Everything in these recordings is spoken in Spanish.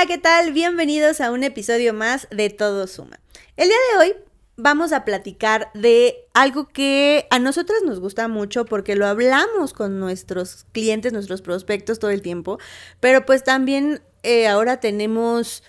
Hola, ¿qué tal? Bienvenidos a un episodio más de Todo Suma. El día de hoy vamos a platicar de algo que a nosotras nos gusta mucho porque lo hablamos con nuestros clientes, nuestros prospectos todo el tiempo, pero pues también ahora tenemos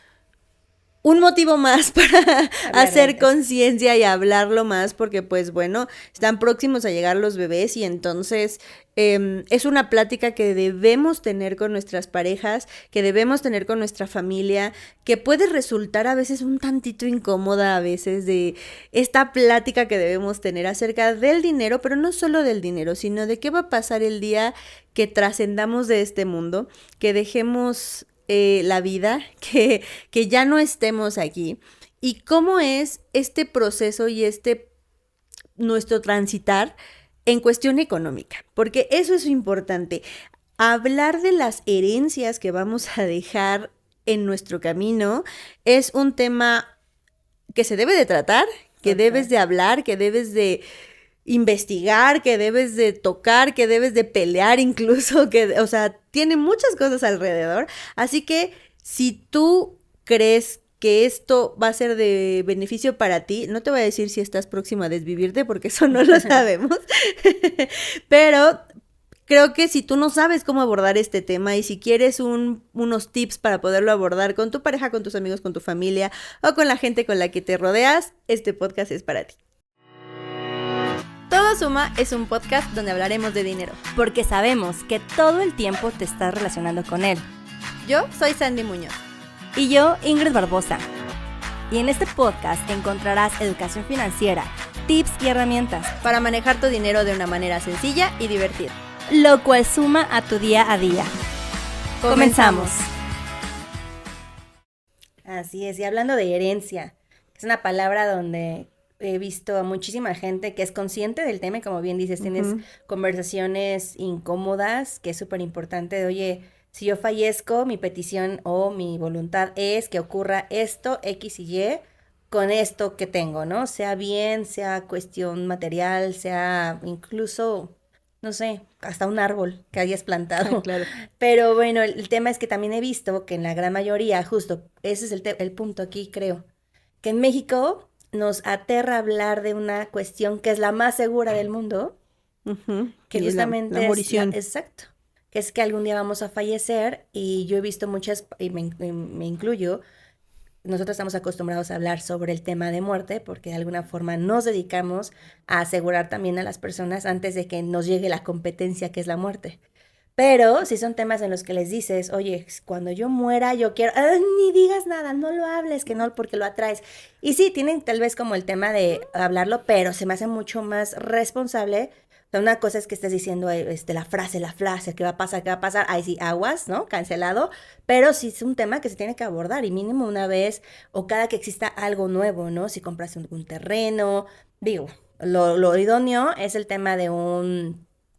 un motivo más para hacer conciencia y hablarlo más porque pues bueno, están próximos a llegar los bebés y entonces es una plática que debemos tener con nuestras parejas, que debemos tener con nuestra familia, que puede resultar a veces un tantito incómoda a veces de esta plática que debemos tener acerca del dinero, pero no solo del dinero, sino de qué va a pasar el día que trascendamos de este mundo, que dejemos la vida, que ya no estemos aquí y cómo es este proceso y nuestro transitar en cuestión económica, porque eso es importante, hablar de las herencias que vamos a dejar en nuestro camino es un tema que se debe de tratar, que debes de hablar, que debes de investigar, que debes de tocar, que debes de pelear incluso, o sea, tiene muchas cosas alrededor. Así que si tú crees que esto va a ser de beneficio para ti, no te voy a decir si estás próxima a desvivirte porque eso no lo sabemos, pero creo que si tú no sabes cómo abordar este tema y si quieres unos tips para poderlo abordar con tu pareja, con tus amigos, con tu familia o con la gente con la que te rodeas, este podcast es para ti. Todo Suma es un podcast donde hablaremos de dinero. Porque sabemos que todo el tiempo te estás relacionando con él. Yo soy Sandy Muñoz. Y yo, Ingrid Barbosa. Y en este podcast encontrarás educación financiera, tips y herramientas para manejar tu dinero de una manera sencilla y divertida. Lo cual suma a tu día a día. Comenzamos. Así es, y hablando de herencia, es una palabra donde he visto a muchísima gente que es consciente del tema y como bien dices, tienes conversaciones incómodas, que es súper importante de, oye, si yo fallezco, mi petición o mi voluntad es que ocurra esto, X y Y, con esto que tengo, ¿no? Sea bien, sea cuestión material, sea incluso, no sé, hasta un árbol que hayas plantado. Claro. Pero bueno, el tema es que también he visto que en la gran mayoría, justo, ese es el punto aquí, creo, que en México nos aterra hablar de una cuestión que es la más segura del mundo, que y justamente la morición. Exacto, que es que algún día vamos a fallecer y yo he visto muchas, y me incluyo, nosotros estamos acostumbrados a hablar sobre el tema de muerte porque de alguna forma nos dedicamos a asegurar también a las personas antes de que nos llegue la competencia que es la muerte. Pero si son temas en los que les dices, oye, cuando yo muera yo quiero, ni digas nada, no lo hables, que no, porque lo atraes. Y sí, tienen tal vez como el tema de hablarlo, pero se me hace mucho más responsable. O sea, una cosa es que estés diciendo la frase, ¿qué va a pasar? ¿Qué va a pasar? Ahí sí, aguas, ¿no? Cancelado. Pero sí es un tema que se tiene que abordar y mínimo una vez o cada que exista algo nuevo, ¿no? Si compras un terreno, digo, lo idóneo es el tema de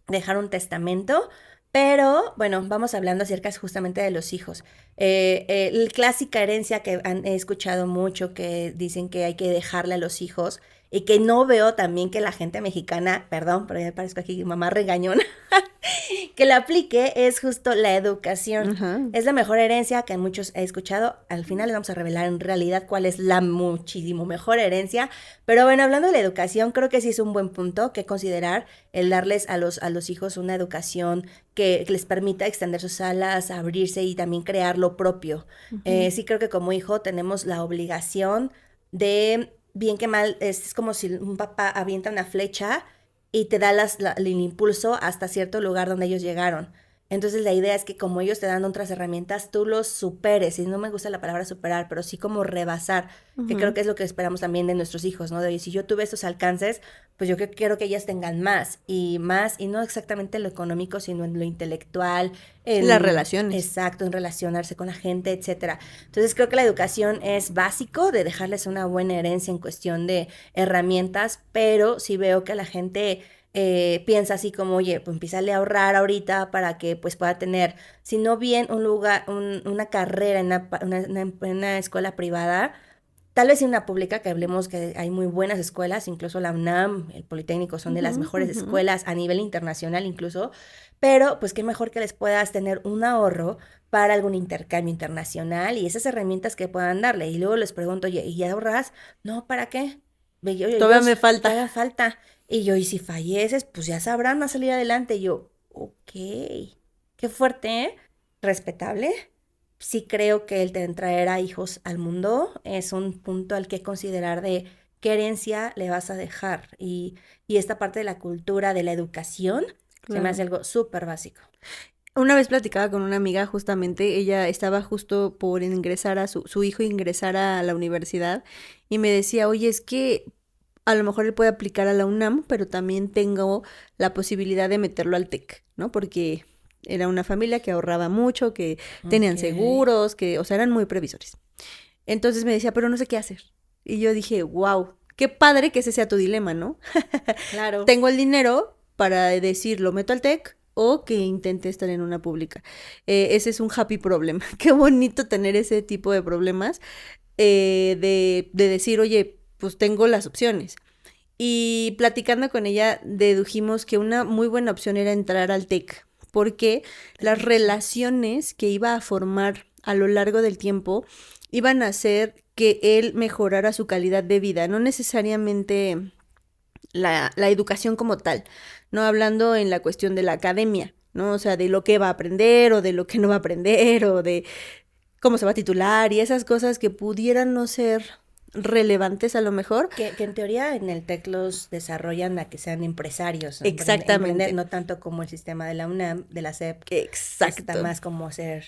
dejar un testamento. Pero, bueno, vamos hablando acerca justamente de los hijos. La clásica herencia que he escuchado mucho, que dicen que hay que dejarle a los hijos, y que no veo también que la gente mexicana, perdón, pero ya me parezco aquí mamá regañona, que la aplique, es justo la educación. Es la mejor herencia que muchos he escuchado. Al final les vamos a revelar en realidad cuál es la muchísimo mejor herencia. Pero bueno, hablando de la educación, creo que sí es un buen punto que considerar el darles a los hijos una educación que les permita extender sus alas, abrirse y también crear lo propio. Sí creo que como hijo tenemos la obligación de, bien que mal, es como si un papá avienta una flecha y te da el impulso hasta cierto lugar donde ellos llegaron. Entonces la idea es que como ellos te dan otras herramientas, tú los superes, y no me gusta la palabra superar, pero sí como rebasar, que creo que es lo que esperamos también de nuestros hijos, ¿no? De, oye, si yo tuve estos alcances, pues yo quiero que ellas tengan más, y no exactamente en lo económico, sino en lo intelectual, en las relaciones. Exacto, en relacionarse con la gente, etcétera. Entonces creo que la educación es básico de dejarles una buena herencia en cuestión de herramientas, pero sí veo que la gente piensa así como, oye, pues empieza a ahorrar ahorita para que pues pueda tener, si no bien un lugar, una carrera en una escuela privada, tal vez en una pública, que hablemos que hay muy buenas escuelas, incluso la UNAM, el Politécnico son de las mejores escuelas a nivel internacional incluso, pero pues qué mejor que les puedas tener un ahorro para algún intercambio internacional y esas herramientas que puedan darle. Y luego les pregunto, oye, ¿y ya ahorras? No, ¿para qué? Todavía me falta. Todavía falta. Y yo, y si falleces, pues ya sabrán a salir adelante. Y yo, ok, qué fuerte, ¿eh? Respetable. Sí creo que el traer a hijos al mundo es un punto al que considerar de qué herencia le vas a dejar. Y esta parte de la cultura, de la educación, se me Claro. hace algo súper básico. Una vez platicaba con una amiga, justamente, ella estaba justo por ingresar a su hijo ingresar a la universidad y me decía, oye, es que a lo mejor él puede aplicar a la UNAM, pero también tengo la posibilidad de meterlo al TEC, ¿no? Porque era una familia que ahorraba mucho, que tenían Ok, seguros, que, o sea, eran muy previsores. Entonces me decía, pero no sé qué hacer. Y yo dije, wow, qué padre que ese sea tu dilema, ¿no? claro. Tengo el dinero para decir, lo meto al TEC o que intente estar en una pública. Ese es un happy problem. Qué bonito tener ese tipo de problemas de decir, oye, pues tengo las opciones. Y platicando con ella, dedujimos que una muy buena opción era entrar al TEC, porque las Perfecto. relaciones que iba a formar a lo largo del tiempo iban a hacer que él mejorara su calidad de vida, no necesariamente la educación como tal, no hablando en la cuestión de la academia, ¿no? O sea, de lo que va a aprender o de lo que no va a aprender o de cómo se va a titular y esas cosas que pudieran no ser relevantes a lo mejor. Que en teoría en el TEC los desarrollan a que sean empresarios, ¿no? Emprender, Exactamente, no tanto como el sistema de la UNAM, de la SEP, que está exacto. más como ser...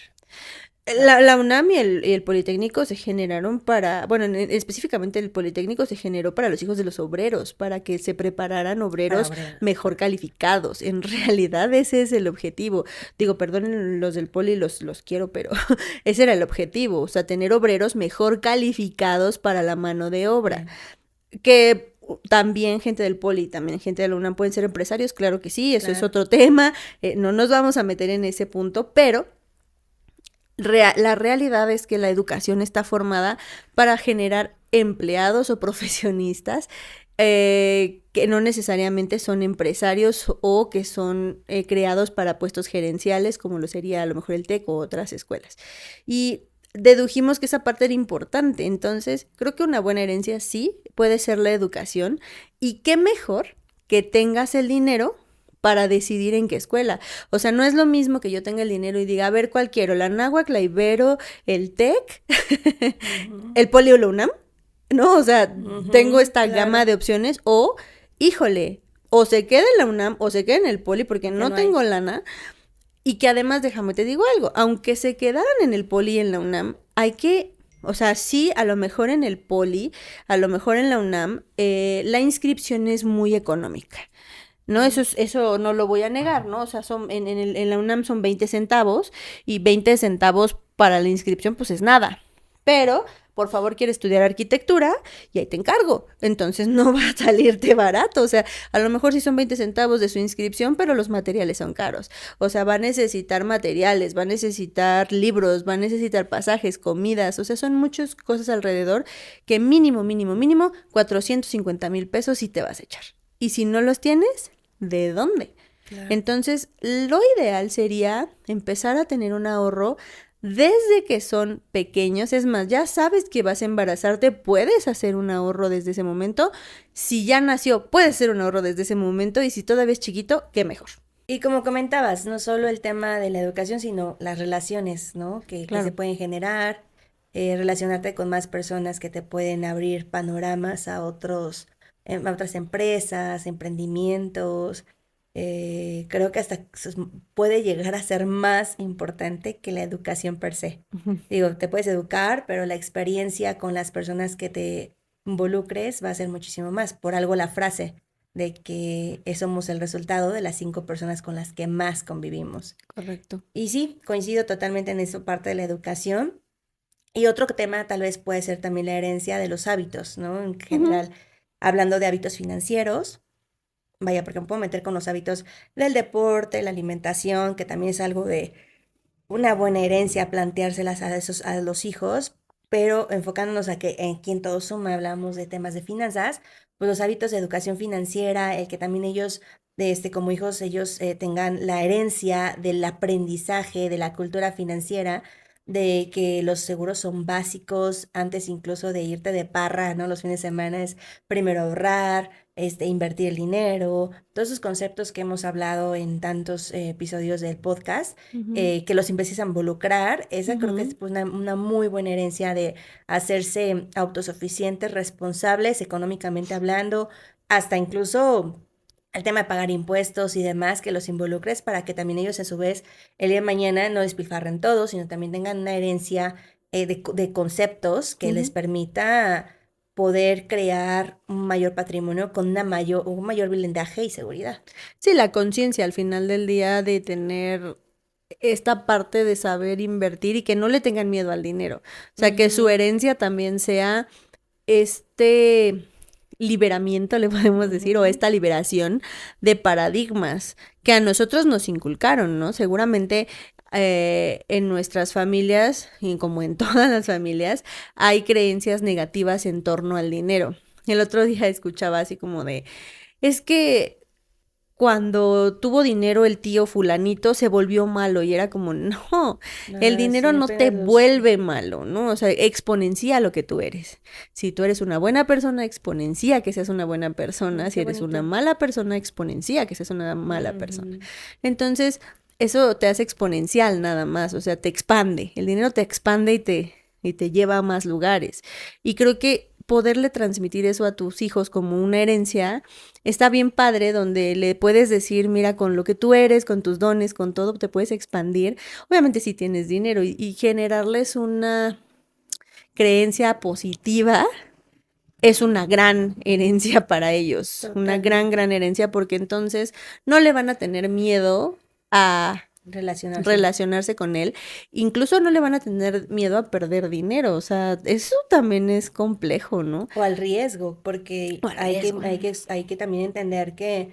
La UNAM y el Politécnico se generaron para, bueno, específicamente el Politécnico se generó para los hijos de los obreros, para que se prepararan para obreros obreros. mejor calificados. En realidad ese es el objetivo. Digo, perdonen los del Poli, los quiero, pero ese era el objetivo, o sea, tener obreros mejor calificados para la mano de obra. Sí, Que también gente del Poli, también gente de la UNAM pueden ser empresarios, claro que sí, eso es claro. otro tema, no nos vamos a meter en ese punto, pero la realidad es que la educación está formada para generar empleados o profesionistas que no necesariamente son empresarios o que son creados para puestos gerenciales, como lo sería a lo mejor el TEC o otras escuelas. Y dedujimos que esa parte era importante. Entonces, creo que una buena herencia sí puede ser la educación. Y qué mejor que tengas el dinero para decidir en qué escuela. O sea, no es lo mismo que yo tenga el dinero y diga, a ver, ¿cuál quiero? ¿La Náhuac, la Ibero, el TEC, Ujú, el Poli o la UNAM? ¿No? O sea, tengo ujú, esta gama claro. de opciones o, híjole, o se queda en la UNAM o se queda en el Poli porque Porque no no hay. tengo lana. Y que además, déjame te digo algo, aunque se quedaran en el Poli y en la UNAM, hay que, o sea, sí, a lo mejor en el Poli, a lo mejor en la UNAM, la inscripción es muy económica. ¿No? Ujú. Eso no lo voy a negar, ¿no? O sea, en la UNAM son 20 centavos y 20 centavos para la inscripción, pues es nada. Pero, por favor, quiere estudiar arquitectura y ahí te encargo. Entonces no va a salirte barato. O sea, a lo mejor sí son 20 centavos de su inscripción, pero los materiales son caros. O sea, va a necesitar materiales, va a necesitar libros, va a necesitar pasajes, comidas. O sea, son muchas cosas alrededor que mínimo, mínimo, mínimo, 450,000 pesos sí te vas a echar. Y si no los tienes, ¿de dónde? Claro. Entonces, lo ideal sería empezar a tener un ahorro desde que son pequeños. Es más, ya sabes que vas a embarazarte, puedes hacer un ahorro desde ese momento. Si ya nació, puedes hacer un ahorro desde ese momento. Y si todavía es chiquito, qué mejor. Y como comentabas, no solo el tema de la educación, sino las relaciones, ¿no? Que se Claro. pueden generar, relacionarte con más personas que te pueden abrir panoramas a a otras empresas, emprendimientos. Creo que hasta puede llegar a ser más importante que la educación per se. Ujú. Digo, te puedes educar, pero la experiencia con las personas que te involucres va a ser muchísimo más. Por algo la frase de que somos el resultado de las 5 personas con las que más convivimos. Correcto. Y sí, coincido totalmente en esa parte de la educación. Y otro tema tal vez puede ser también la herencia de los hábitos, ¿no? En Ujú. general, hablando de hábitos financieros, vaya, porque me puedo meter con los hábitos del deporte, la alimentación, que también es algo de una buena herencia planteárselas a los hijos, pero enfocándonos a que aquí en Todo Suma hablamos de temas de finanzas, pues los hábitos de educación financiera, el que también ellos como hijos ellos tengan la herencia del aprendizaje, de la cultura financiera, de que los seguros son básicos antes incluso de irte de parra, ¿no? Los fines de semana es primero ahorrar, invertir el dinero, todos esos conceptos que hemos hablado en tantos episodios del podcast, Ujú, que los empieces a involucrar, esa creo que es ujú. pues, una muy buena herencia de hacerse autosuficientes, responsables económicamente hablando, hasta incluso el tema de pagar impuestos y demás, que los involucres para que también ellos a su vez el día de mañana no despilfarren todo, sino también tengan una herencia de conceptos que les Ujú. permita poder crear un mayor patrimonio con un mayor blindaje y seguridad. Sí, la conciencia al final del día de tener esta parte de saber invertir y que no le tengan miedo al dinero. O sea, que su Ujú, herencia también sea este liberamiento, le podemos decir, o ujú. esta liberación de paradigmas que a nosotros nos inculcaron, ¿no? Seguramente en nuestras familias, y como en todas las familias, hay creencias negativas en torno al dinero. El otro día escuchaba así como de, es que cuando tuvo dinero el tío fulanito se volvió malo y era como, no, el Ah, dinero sí, no te apenas los... vuelve malo, ¿no? O sea, exponencia lo que tú eres. Si tú eres una buena persona, exponencia que seas una buena persona. Si Qué eres una bonito. mala persona, exponencia que seas una mala persona. Ujú. Entonces, eso te hace exponencial nada más, o sea, te expande. El dinero te expande y te lleva a más lugares. Y creo que poderle transmitir eso a tus hijos como una herencia está bien padre, donde le puedes decir, mira, con lo que tú eres, con tus dones, con todo, te puedes expandir. Obviamente si tienes dinero y generarles una creencia positiva es una gran herencia para ellos, una gran, Totalmente. gran herencia, porque entonces no le van a tener miedo a Relacionarse. relacionarse con él, incluso no le van a tener miedo a perder dinero, o sea, eso también es complejo, ¿no? O al riesgo, porque O al riesgo. hay que también entender que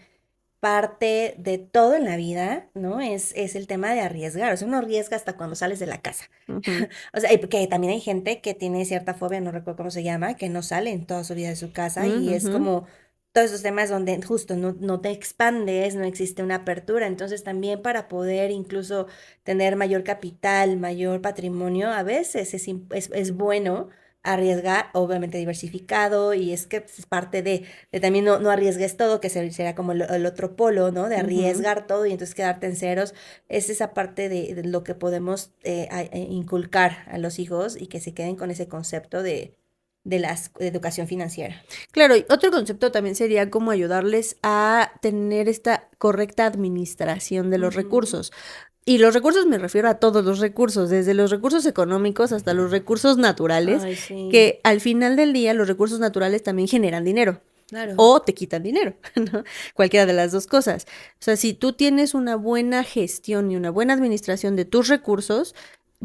parte de todo en la vida, ¿no? Es el tema de arriesgar. O sea, uno arriesga hasta cuando sales de la casa. Ujú, O sea, y porque también hay gente que tiene cierta fobia, no recuerdo cómo se llama, que no sale en toda su vida de su casa y es ujú. como todos esos temas donde justo no te expandes, no existe una apertura. Entonces también para poder incluso tener mayor capital, mayor patrimonio, a veces es bueno arriesgar, obviamente diversificado, y es que es parte de también no arriesgues todo, que será como el otro polo, ¿no? De Ujú. arriesgar todo y entonces quedarte en ceros. Es esa parte de lo que podemos inculcar a los hijos y que se queden con ese concepto de educación financiera. Claro, y otro concepto también sería como ayudarles a tener esta correcta administración de los Ujú. recursos. Y los recursos me refiero a todos los recursos, desde los recursos económicos hasta los recursos naturales, Ay, sí, que al final del día los recursos naturales también generan dinero claro. o te quitan dinero, ¿no? Cualquiera de las dos cosas. O sea, si tú tienes una buena gestión y una buena administración de tus recursos,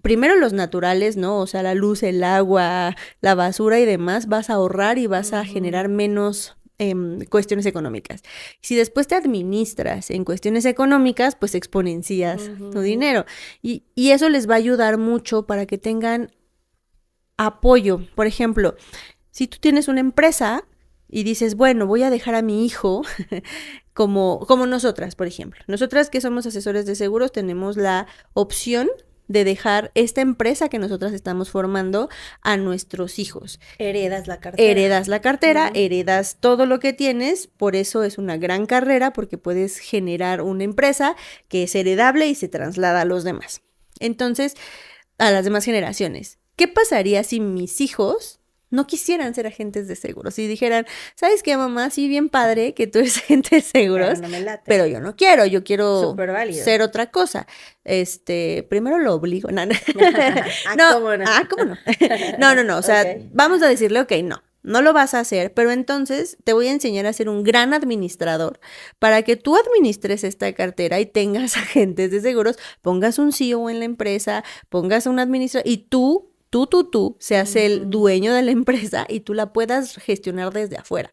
primero los naturales, ¿no? O sea, la luz, el agua, la basura y demás, vas a ahorrar y vas a Ujú, generar menos cuestiones económicas. Si después te administras en cuestiones económicas, pues exponencias tu ujú, dinero. Y eso les va a ayudar mucho para que tengan apoyo. Por ejemplo, si tú tienes una empresa y dices, bueno, voy a dejar a mi hijo como nosotras, por ejemplo. Nosotras que somos asesores de seguros tenemos la opción de dejar esta empresa que nosotras estamos formando a nuestros hijos. heredas la cartera. Heredas la cartera, Ujú, heredas todo lo que tienes, por eso es una gran carrera, porque puedes generar una empresa que es heredable y se traslada a los demás. Entonces, a las demás generaciones. ¿Qué pasaría si mis hijos no quisieran ser agentes de seguros? Si dijeran, ¿sabes qué, mamá? Sí, bien padre que tú eres agente de pero seguros, no me pero late. yo no quiero, yo quiero Súper válido. ser otra cosa. Primero lo obligo. No, no, Ah, no, ¿cómo no? ¿cómo no? No, no, no, o Ok. sea, vamos a decirle, ok, no. No lo vas a hacer, pero entonces te voy a enseñar a ser un gran administrador para que tú administres esta cartera y tengas agentes de seguros, pongas un CEO en la empresa, pongas un administrador y tú seas el Ujú, dueño de la empresa y tú la puedas gestionar desde afuera.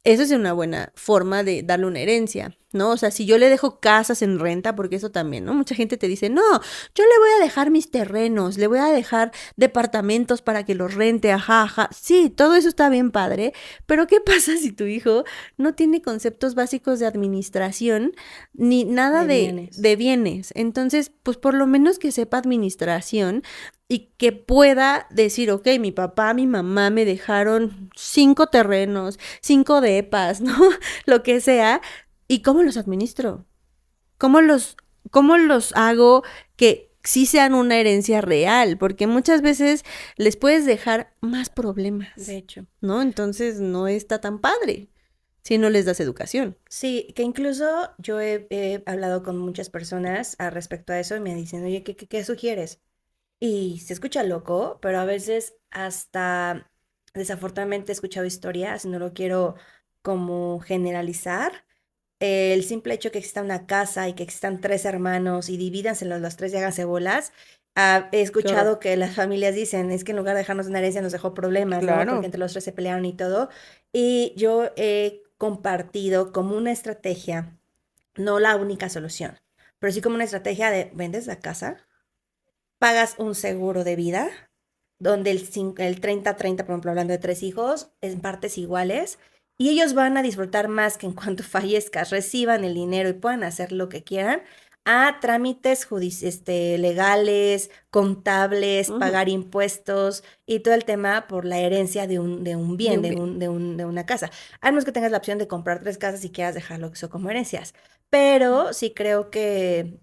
Esa es una buena forma de darle una herencia, ¿no? O sea, si yo le dejo casas en renta, porque eso también, ¿no? Mucha gente te dice, no, yo le voy a dejar mis terrenos, le voy a dejar departamentos para que los rente, ajá, ajá. Sí, todo eso está bien padre, pero ¿qué pasa si tu hijo no tiene conceptos básicos de administración ni nada de bienes? Entonces, pues por lo menos que sepa administración y que pueda decir, ok, mi papá, mi mamá me dejaron 5 terrenos, 5 depas, ¿no? Lo que sea. ¿Y cómo los administro? ¿Cómo cómo los hago que sí sean una herencia real? Porque muchas veces les puedes dejar más problemas. De hecho. ¿No? Entonces no está tan padre si no les das educación. Sí, que incluso yo he hablado con muchas personas al respecto a eso y me dicen, oye, ¿qué sugieres? Y se escucha loco, pero a veces hasta desafortunadamente he escuchado historias, no lo quiero como generalizar. El simple hecho que exista una casa y que existan tres hermanos y divídanse los tres y háganse bolas. He escuchado que las familias dicen, es que en lugar de dejarnos una herencia nos dejó problemas, ¿no? Porque entre los tres se pelearon y todo. Y yo he compartido como una estrategia, no la única solución, pero sí como una estrategia de vendes la casa, pagas un seguro de vida, donde el 30-30, por ejemplo, hablando de 3 hijos, en partes iguales, y ellos van a disfrutar más que en cuanto fallezcas, reciban el dinero y puedan hacer lo que quieran, a trámites legales, contables, pagar impuestos y todo el tema por la herencia de un bien, de una casa. A menos que tengas la opción de comprar 3 casas y quieras dejarlo eso como herencias. Pero sí creo que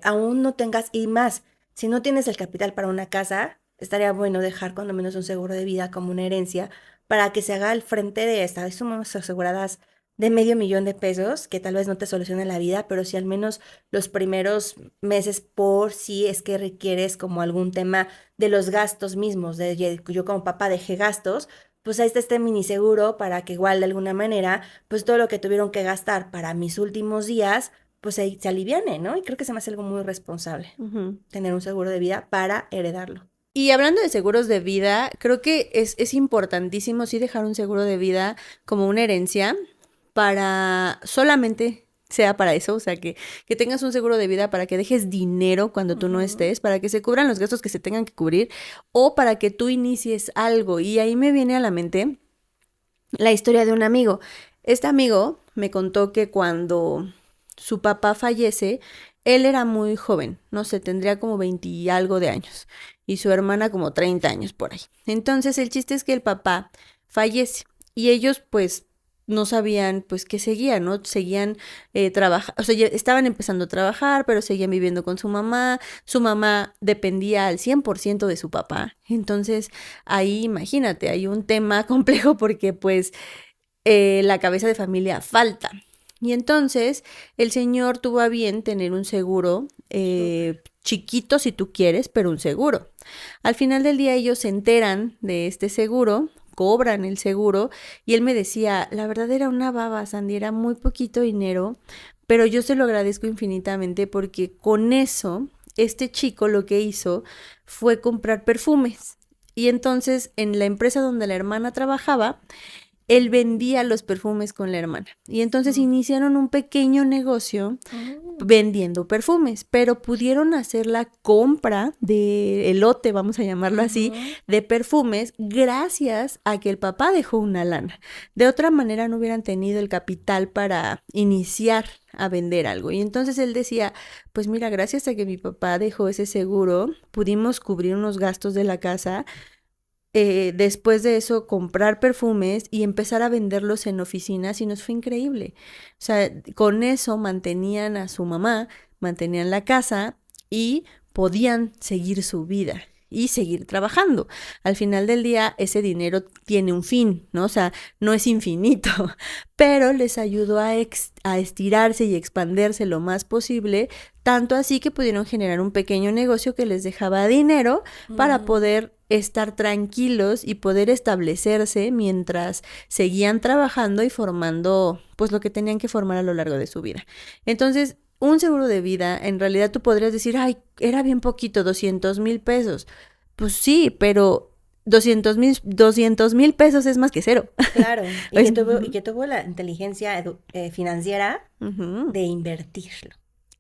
aún no tengas, y más, si no tienes el capital para una casa, estaría bueno dejar cuando menos un seguro de vida como una herencia para que se haga al frente de esta. Somos aseguradas de $500,000, que tal vez no te solucione la vida, pero sí al menos los primeros meses por si es que requieres como algún tema de los gastos mismos. Yo como papá dejé gastos, pues ahí está este mini seguro para que igual de alguna manera, pues todo lo que tuvieron que gastar para mis últimos días, pues ahí se aliviane, ¿no? Y creo que se me hace algo muy responsable tener un seguro de vida para heredarlo. Y hablando de seguros de vida, creo que es importantísimo sí dejar un seguro de vida como una herencia para solamente sea para eso, o sea, que tengas un seguro de vida para que dejes dinero cuando tú no estés, para que se cubran los gastos que se tengan que cubrir o para que tú inicies algo. Y ahí me viene a la mente la historia de un amigo. Este amigo me contó que cuando su papá fallece, él era muy joven, no sé, tendría como 20 y algo de años, y su hermana como 30 años por ahí. Entonces el chiste es que el papá fallece y ellos pues no sabían pues qué seguían, ¿no? Seguían trabajando, o sea, ya estaban empezando a trabajar, pero seguían viviendo con su mamá dependía al 100% de su papá. Entonces ahí imagínate, hay un tema complejo porque pues la cabeza de familia falta. Y entonces el señor tuvo a bien tener un seguro chiquito si tú quieres, pero un seguro. Al final del día ellos se enteran de este seguro, cobran el seguro y él me decía, la verdad era una baba, Sandy, era muy poquito dinero, pero yo se lo agradezco infinitamente porque con eso este chico lo que hizo fue comprar perfumes. Y entonces en la empresa donde la hermana trabajaba, él vendía los perfumes con la hermana. Y entonces iniciaron un pequeño negocio vendiendo perfumes, pero pudieron hacer la compra de lote, vamos a llamarlo así, de perfumes gracias a que el papá dejó una lana. De otra manera no hubieran tenido el capital para iniciar a vender algo. Y entonces él decía, pues mira, gracias a que mi papá dejó ese seguro, pudimos cubrir unos gastos de la casa. Después de eso comprar perfumes y empezar a venderlos en oficinas y nos fue increíble. O sea, con eso mantenían a su mamá, mantenían la casa y podían seguir su vida y seguir trabajando. Al final del día ese dinero tiene un fin, ¿no? O sea, no es infinito, pero les ayudó a estirarse y expandirse lo más posible, tanto así que pudieron generar un pequeño negocio que les dejaba dinero para poder estar tranquilos y poder establecerse mientras seguían trabajando y formando pues lo que tenían que formar a lo largo de su vida. Entonces, un seguro de vida, en realidad tú podrías decir, ay, era bien poquito, $200,000. Pues sí, pero 200,000 pesos es más que cero. Claro, Es- y que tuvo la inteligencia financiera Ujú. de invertirlo.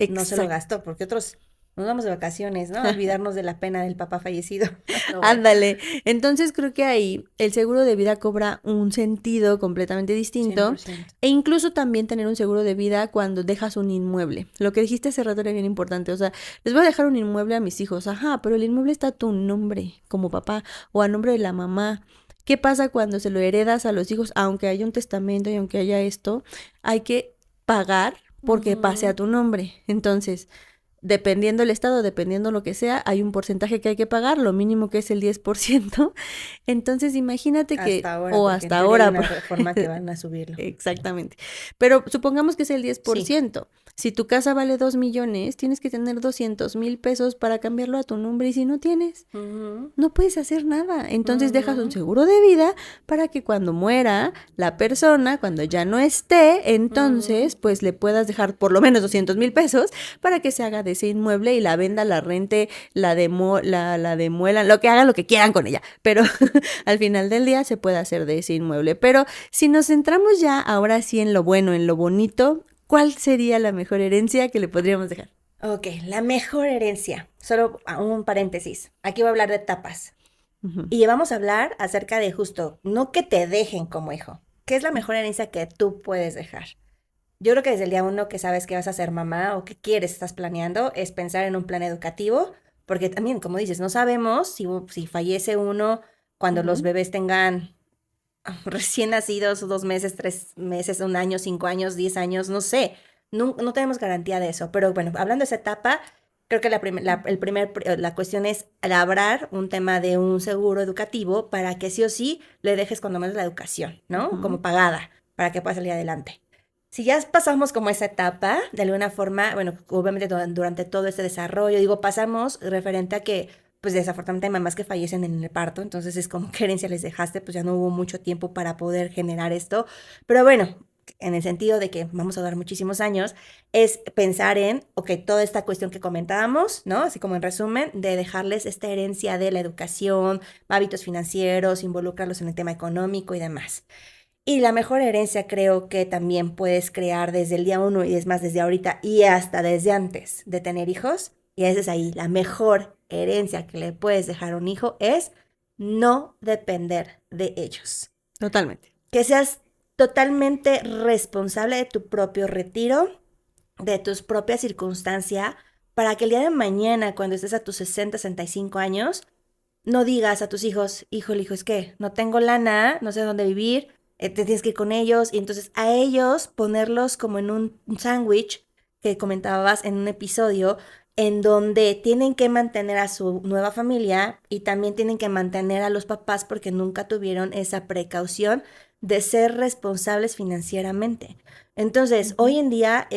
No se lo Exacto. gastó, porque otros nos vamos de vacaciones, ¿no? Olvidarnos de la pena del papá fallecido. Pero bueno. Ándale. Entonces creo que ahí el seguro de vida cobra un sentido completamente cien por distinto ciento e incluso también tener un seguro de vida cuando dejas un inmueble. Lo que dijiste hace rato era bien importante. O sea, les voy a dejar un inmueble a mis hijos. Ajá, pero el inmueble está a tu nombre como papá o a nombre de la mamá. ¿Qué pasa cuando se lo heredas a los hijos? Aunque haya un testamento y aunque haya esto, hay que pagar porque pase a Ujú. tu nombre. Entonces, dependiendo el estado, dependiendo lo que sea, hay un porcentaje que hay que pagar, lo mínimo que es el 10%. Entonces, imagínate Hasta que, ahora, o porque en hasta teoría hay ahora, una reforma que van a subirlo. exactamente. Pero supongamos que es el diez por Sí. ciento. Si tu casa vale 2 millones, tienes que tener 200,000 pesos para cambiarlo a tu nombre y si no tienes, Ujú, no puedes hacer nada. Entonces dejas un ujú, seguro de vida para que cuando muera la persona, cuando ya no esté, ujú. entonces pues le puedas dejar por lo menos 200,000 pesos para que se haga de ese inmueble y la venda, la rente, la demuelan, lo que hagan, lo que quieran con ella. Pero al final del día se puede hacer de ese inmueble. Pero si nos centramos ya ahora sí en lo bueno, en lo bonito, ¿cuál sería la mejor herencia que le podríamos dejar? Ok, la mejor herencia. Solo un paréntesis. Aquí voy a hablar de etapas. Ujú. Y vamos a hablar acerca de justo, no que te dejen como hijo. ¿Qué es la mejor herencia que tú puedes dejar? Yo creo que desde el día uno que sabes que vas a ser mamá o que quieres, estás planeando, es pensar en un plan educativo, porque también, como dices, no sabemos si fallece uno cuando los Ujú. bebés tengan recién nacidos, 2 meses, 3 meses, un año, 5 años, 10 años, no sé. No, no tenemos garantía de eso. Pero bueno, hablando de esa etapa, creo que la cuestión es labrar un tema de un seguro educativo para que sí o sí le dejes cuando menos la educación, ¿no? Ujú. Como pagada, para que pueda salir adelante. Si ya pasamos como esa etapa, de alguna forma, bueno, obviamente durante todo este desarrollo, digo, pasamos referente a que pues desafortunadamente hay mamás que fallecen en el parto, entonces es como qué herencia les dejaste, pues ya no hubo mucho tiempo para poder generar esto, pero bueno, en el sentido de que vamos a dar muchísimos años, es pensar en, ok, toda esta cuestión que comentábamos, ¿no? Así como en resumen, de dejarles esta herencia de la educación, hábitos financieros, involucrarlos en el tema económico y demás. Y la mejor herencia creo que también puedes crear desde el día uno y es más desde ahorita y hasta desde antes de tener hijos. Y esa es ahí, la mejor herencia que le puedes dejar a un hijo es no depender de ellos. Totalmente. Que seas totalmente responsable de tu propio retiro, de tus propias circunstancias, para que el día de mañana, cuando estés a tus 60, 65 años, no digas a tus hijos, hijo, es que no tengo lana, no sé dónde vivir, te tienes que ir con ellos, y entonces a ellos ponerlos como en un sándwich que comentabas en un episodio, en donde tienen que mantener a su nueva familia y también tienen que mantener a los papás porque nunca tuvieron esa precaución de ser responsables financieramente. Entonces, hoy Ujú. en día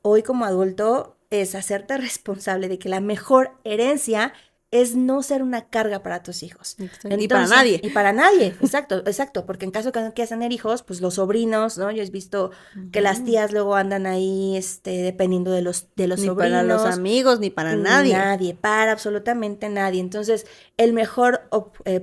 hoy como adulto, es hacerte responsable de que la mejor herencia es no ser una carga para tus hijos. Y para Entonces, nadie. y para nadie, exacto, exacto, porque en caso que no quieras tener hijos, pues los sobrinos, ¿no? Yo he visto que las Ujú. tías luego andan ahí, dependiendo de los Ni para los sobrinos, amigos, ni para nadie. nadie, para absolutamente nadie. Entonces, el mejor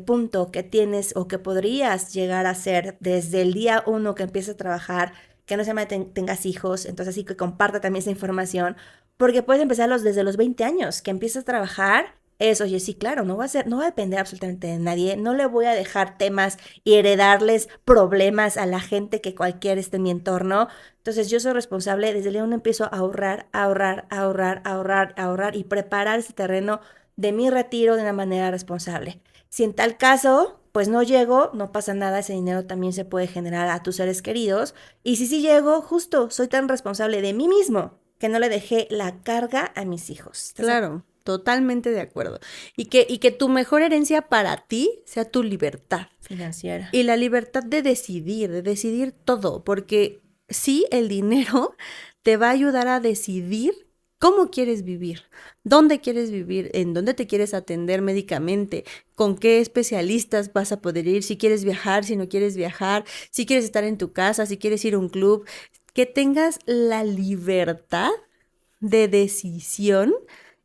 punto que tienes o que podrías llegar a ser desde el día uno que empiezas a trabajar, que no se llama tengas hijos, entonces así que comparta también esa información, porque puedes empezarlos desde los 20 años, que empiezas a trabajar. Oye, sí, claro, no va a depender absolutamente de nadie, no le voy a dejar temas y heredarles problemas a la gente que cualquiera esté en mi entorno. Entonces yo soy responsable, desde el día uno empiezo a ahorrar, ahorrar, ahorrar, ahorrar, ahorrar y preparar ese terreno de mi retiro de una manera responsable. Si en tal caso, pues no llego, no pasa nada, ese dinero también se puede generar a tus seres queridos. Y si sí llego, justo soy tan responsable de mí mismo que no le dejé la carga a mis hijos. Claro, totalmente de acuerdo. Y que tu mejor herencia para ti sea tu libertad. Financiera. Y la libertad de decidir todo, porque sí, el dinero te va a ayudar a decidir cómo quieres vivir, dónde quieres vivir, en dónde te quieres atender médicamente, con qué especialistas vas a poder ir, si quieres viajar, si no quieres viajar, si quieres estar en tu casa, si quieres ir a un club, que tengas la libertad de decisión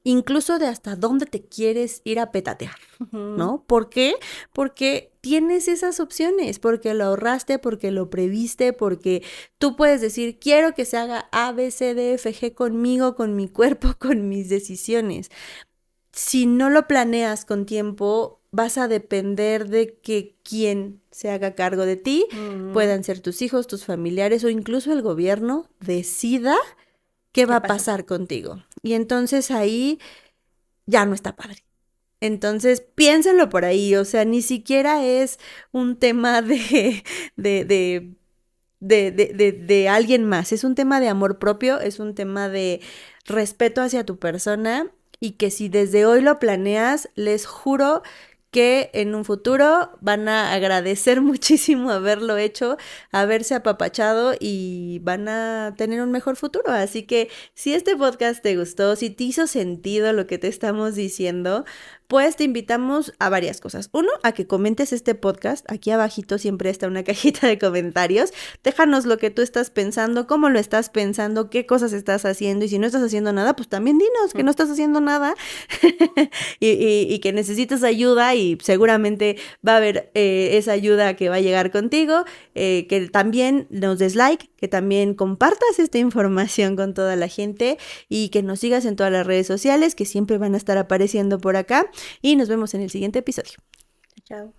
incluso de hasta dónde te quieres ir a petatear, Ujú. ¿no? ¿Por qué? Porque tienes esas opciones, porque lo ahorraste, porque lo previste, porque tú puedes decir, quiero que se haga A, B, C, D, F, G conmigo, con mi cuerpo, con mis decisiones. Si no lo planeas con tiempo, vas a depender de que quien se haga cargo de ti, puedan ser tus hijos, tus familiares o incluso el gobierno, decida qué va ¿Qué a pasa? pasar contigo. Y entonces ahí ya no está padre. Entonces, piénsenlo por ahí, o sea, ni siquiera es un tema de, de, de alguien más, es un tema de amor propio, es un tema de respeto hacia tu persona y que si desde hoy lo planeas, les juro que en un futuro van a agradecer muchísimo haberlo hecho, haberse apapachado y van a tener un mejor futuro. Así que si este podcast te gustó, si te hizo sentido lo que te estamos diciendo, pues te invitamos a varias cosas. Uno, a que comentes este podcast. Aquí abajito siempre está una cajita de comentarios. Déjanos lo que tú estás pensando, cómo lo estás pensando, qué cosas estás haciendo y si no estás haciendo nada, pues también dinos que no estás haciendo nada y que necesitas ayuda y seguramente va a haber esa ayuda que va a llegar contigo, que también nos des like, que también compartas esta información con toda la gente y que nos sigas en todas las redes sociales que siempre van a estar apareciendo por acá y nos vemos en el siguiente episodio. Chao.